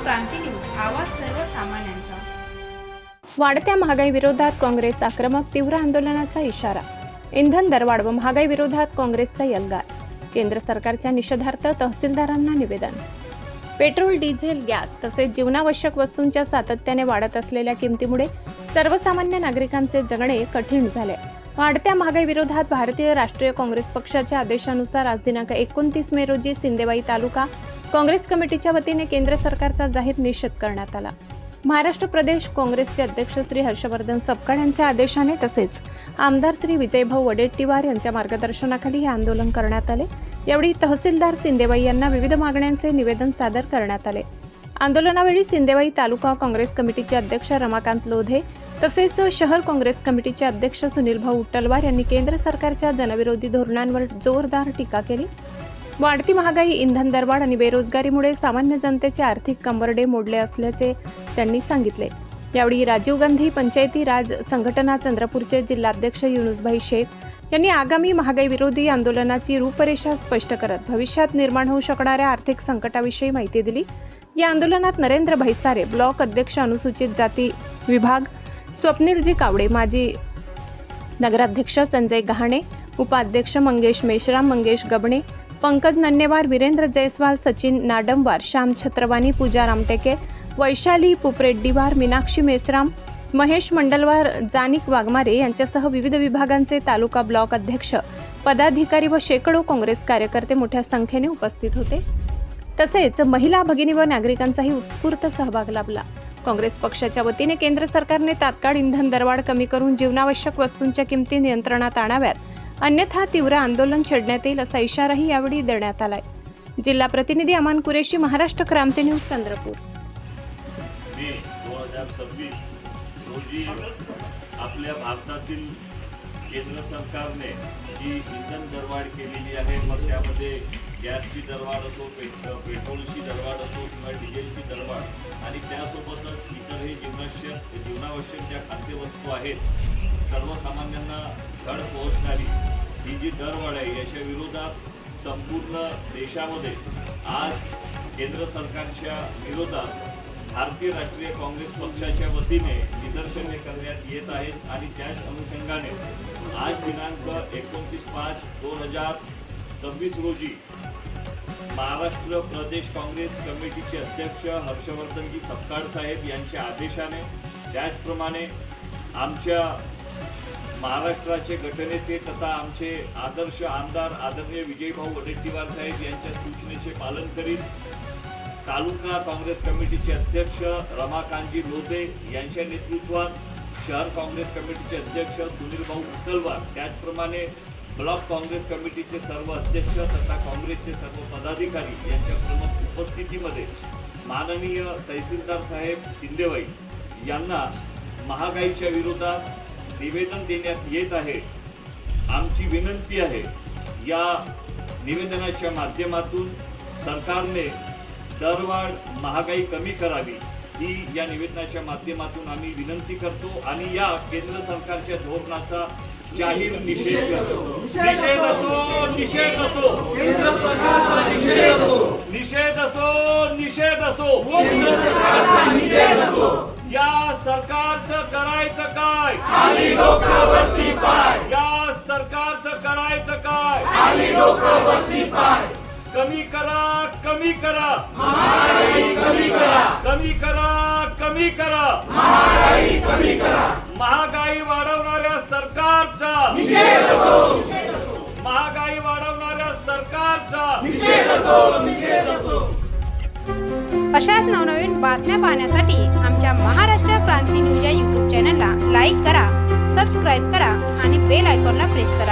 क्रांती news, आवाज सर्वसामान्यांचा। वाढत्या महागाई विरोधात काँग्रेस आक्रमक, तीव्र आंदोलनाचा इशारा। इंधन दरवाढ व महागाई विरोधात काँग्रेसचा यल्गार। केंद्र सरकारच्या निषेधार्थ तहसीलदारांना निवेदन। पेट्रोल, डिझेल, गॅस तसेच जीवनावश्यक वस्तूंच्या सातत्याने वाढत असलेल्या किमतीमुळे सर्वसामान्य नागरिकांचे जगणे कठीण झाले। वाढत्या महागाई विरोधात भारतीय राष्ट्रीय काँग्रेस पक्षाच्या आदेशानुसार आज दिनांक 29 मे रोजी सिंदेवाई तालुका काँग्रेस कमिटीच्या वतीने केंद्र सरकारचा जाहीर निषेध करण्यात आला। महाराष्ट्र प्रदेश काँग्रेसचे अध्यक्ष श्री हर्षवर्धन सपकाळ यांच्या आदेशाने तसेच आमदार श्री विजयभाऊ वडेट्टीवार यांच्या मार्गदर्शनाखाली हे आंदोलन करण्यात आले। यावेळी तहसीलदार सिंदेवाई यांना विविध मागण्यांचे निवेदन सादर करण्यात आले। आंदोलनावेळी सिंदेवाई तालुका काँग्रेस कमिटीचे अध्यक्ष रमाकांत लोधे तसेच शहर काँग्रेस कमिटीचे अध्यक्ष सुनीलभाऊ उट्टलवार यांनी केंद्र सरकारच्या जनविरोधी धोरणांवर जोरदार टीका केली। वाढती महागाई, इंधन दरवाढ आणि बेरोजगारीमुळे सामान्य जनतेचे आर्थिक कंबरडे मोडले असल्याचे त्यांनी सांगितले। यावेळी राजीव गांधी पंचायती राज संघटना चंद्रपूरचे जिल्हाध्यक्ष युनुसभाई शेख यांनी आगामी महागाई विरोधी आंदोलनाची रूपरेषा स्पष्ट करत भविष्यात निर्माण होऊ शकणाऱ्या आर्थिक संकटाविषयी माहिती दिली। या आंदोलनात नरेंद्र भैसारे, ब्लॉक अध्यक्ष अनुसूचित जाती विभाग, स्वप्नीलजी कावडे, माजी नगराध्यक्ष संजय गहाणे, उपाध्यक्ष मंगेश मेश्राम, मंगेश गबणे, पंकज नन्नेवार, वीरेंद्र जयस्वाल, सचिन नाडमवार, श्याम छत्रवानी, पूजा रामटेके, वैशाली पुपरेड्डीवार, मीनाक्षी मेश्राम, महेश मंडलवार, जानिक वाघमारे यांच्यासह विविध विभागांचे तालुका ब्लॉक अध्यक्ष, पदाधिकारी व शेकडो काँग्रेस कार्यकर्ते मोठ्या संख्येने उपस्थित होते। तसेच महिला, भगिनी व नागरिकांचाही उत्स्फूर्त सहभाग लाभला। काँग्रेस पक्षाच्या वतीने केंद्र सरकारने तात्काळ इंधन दरवाढ कमी करून जीवनावश्यक वस्तूंच्या किमती नियंत्रणात आणाव्यात, अन्यथा तीव्र आंदोलन छेडण्यात येईल असा इशाराही यावेळी देण्यात आलाय। जिल्हा प्रतिनिधी अमान कुरेशी, महाराष्ट्र क्रांती न्यूज, चंद्रपूर। मे 2026 रोजी आपल्या भारतातील केंद्र सरकारने जी इंधन दरवाढ केलेली आहे, मग त्यामध्ये गॅसची दरवाढ असो, पेट्रोलची दरवाढ असो किंवा डिझेलची दरवाढ आणि त्यासोबतच इतरही जीवनावश्यक ज्या खाद्यवस्तू आहेत, सर्वसामान्यांना धड पोहोचणारी ही जी दरवाढ आहे, याच्या विरोधात संपूर्ण देशामध्ये आज केंद्र सरकारच्या विरोधात भारतीय राष्ट्रीय काँग्रेस पक्षाच्या वतीने निदर्शने करण्यात येत आहेत। आणि त्याच अनुषंगाने आज दिनांक 29/5/2026 रोजी महाराष्ट्र प्रदेश काँग्रेस कमिटीचे अध्यक्ष हर्षवर्धनजी सपकाळ साहेब यांच्या आदेशाने, त्याचप्रमाणे आमच्या महाराष्ट्राचे गटनेते तथा आमचे आदर्श आमदार आदरणीय विजयभाऊ वडेट्टीवार साहेब यांच्या सूचनेचे पालन करीत तालुका काँग्रेस कमिटीचे अध्यक्ष रमाकांतजी लोधे यांच्या नेतृत्वात शहर काँग्रेस कमिटीचे अध्यक्ष सुनीलभाऊ उट्टलवार, त्याचप्रमाणे ब्लॉक काँग्रेस कमिटीचे सर्व अध्यक्ष तथा काँग्रेसचे सर्व पदाधिकारी यांच्या प्रमुख उपस्थितीमध्ये माननीय तहसीलदार साहेब सिंदेवाई यांना महागाईच्या विरोधात निवेदन देण्यात येत आहे। आमची विनंती आहे, या निवेदनाच्या माध्यमातून सरकारने दरवाढ, महागाई कमी करावी ही या निवेदनाच्या माध्यमातून आम्ही विनंती करतो आणि या केंद्र सरकारच्या धोरणाचा जाहीर निषेध करतो। निषेध असो, निषेध असो, केंद्र सरकारचा निषेध असो, निषेध असो, निषेध असो, केंद्र सरकारचा निषेध असो। या सरकारचं करायचं काय? खाली डोकावरती पाय। या सरकारचं करायचं काय? खाली डोकावरती पाय। कमी करा, कमी करा, महागाई कमी करा, कमी करा, कमी करा, महागाई कमी करा। महागाई वाढवणाऱ्या सरकारचा निषेध असो, महागाई वाढवणाऱ्या सरकारचा निषेध असो, निषेध असो। अशाच नवनवीन बातम्या पाहण्यासाठी आमच्या महाराष्ट्र क्रांती न्यूज या YouTube चॅनलला लाईक करा, सबस्क्राईब करा आणि बेल आयकॉनला प्रेस करा।